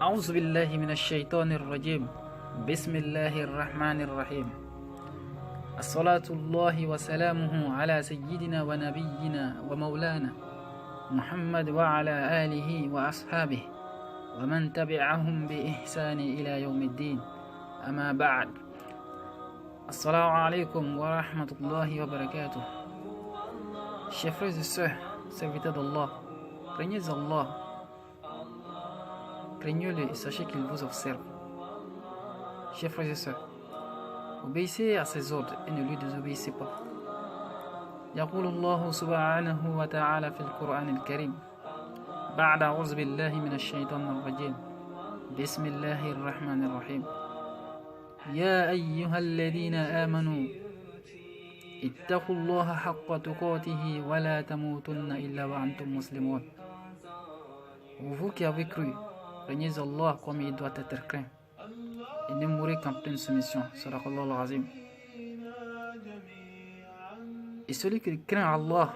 أعوذ بالله من الشيطان الرجيم. بسم الله الرحمن الرحيم. الصلاة الله وسلامه على سيدنا ونبينا ومولانا محمد وعلى آله وأصحابه ومن تبعهم بإحسان إلى يوم الدين. أما بعد. السلام عليكم ورحمة الله وبركاته. Chers frères et sœurs, serviteurs d'Allah, craignez Allah, craignez-le et sachez qu'il vous observe. Chers frères et sœurs, obéissez à ses ordres et ne lui désobéissez pas. يقول الله سبحانه وتعالى في القرآن الكريم بعد أعوذ بالله من الشيطان الرجيم بسم الله الرحمن الرحيم يا أيها الذين آمنوا اتقوا الله حق تقاته ولا تموتن إلا وأنتم مسلمون. Vous qui avez cru, craignez Allah comme il doit être craint et ne mourrez qu'en pleine soumission. Sadaqallahu al-Azim. Et celui qui craint Allah,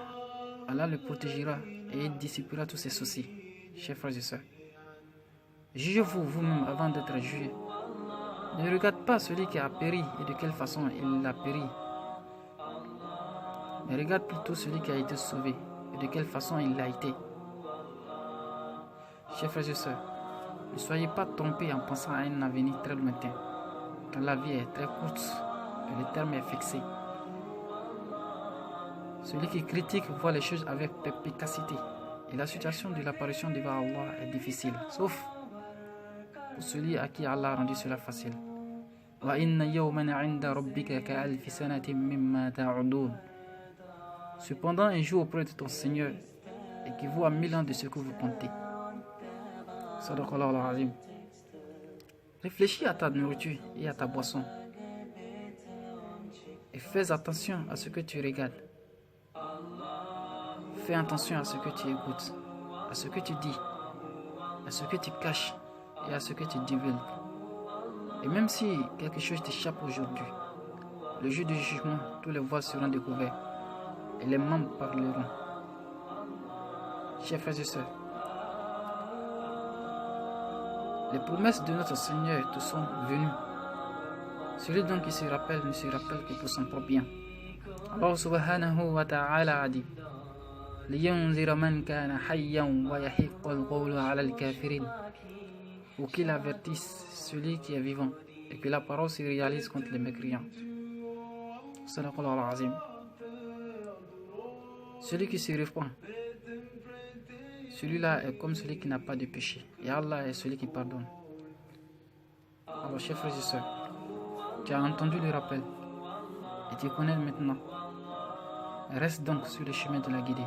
Allah le protégera et il dissipera tous ses soucis. Chers frères et sœurs, jugez-vous vous-même avant d'être jugé. Ne regarde pas celui qui a péri et de quelle façon il a péri. Mais regarde plutôt celui qui a été sauvé et de quelle façon il l'a été. Chers frères et sœurs, ne soyez pas trompés en pensant à un avenir très lointain, car la vie est très courte et le terme est fixé. Celui qui critique voit les choses avec perspicacité et la situation de l'apparition devant Allah est difficile, sauf pour celui à qui Allah a rendu cela facile. Cependant, un jour auprès de ton Seigneur équivaut à 1000 ans de ce que vous comptez. Sadaqallahu al-Azim. Réfléchis à ta nourriture et à ta boisson. Et fais attention à ce que tu regardes. Fais attention à ce que tu écoutes, à ce que tu dis, à ce que tu caches et à ce que tu divulgues. Et même si quelque chose t'échappe aujourd'hui, le jour du jugement, tous les voiles seront découverts et les membres parleront. Chers frères et sœurs, les promesses de notre Seigneur te sont venues. Celui donc qui se rappelle ne se rappelle que pour son propre bien. Allah subhanahu wa ta'ala a dit لِيُنْذِرَ مَنْ كَانَ حَيًّا وَيَحِقَّ الْقَوْلُ عَلَى الْكَافِرِينَ. Ou qu'il avertisse celui qui est vivant et que la parole se réalise contre les mécréants. Sadaqallahu al-Azim. Celui qui se répand, celui-là est comme celui qui n'a pas de péché. Et Allah est celui qui pardonne. Alors, chers frères et sœurs, tu as entendu le rappel et tu connais maintenant. Reste donc sur le chemin de la guidée.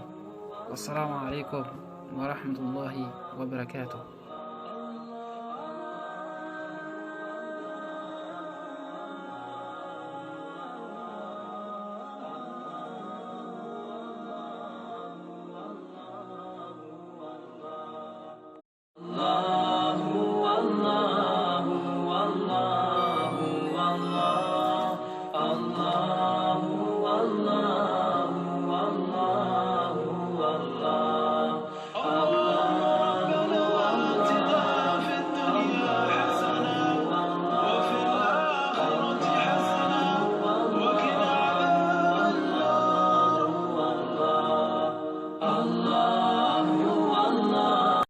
Wassalamu alaikum wa rahmatullahi wa barakatuh.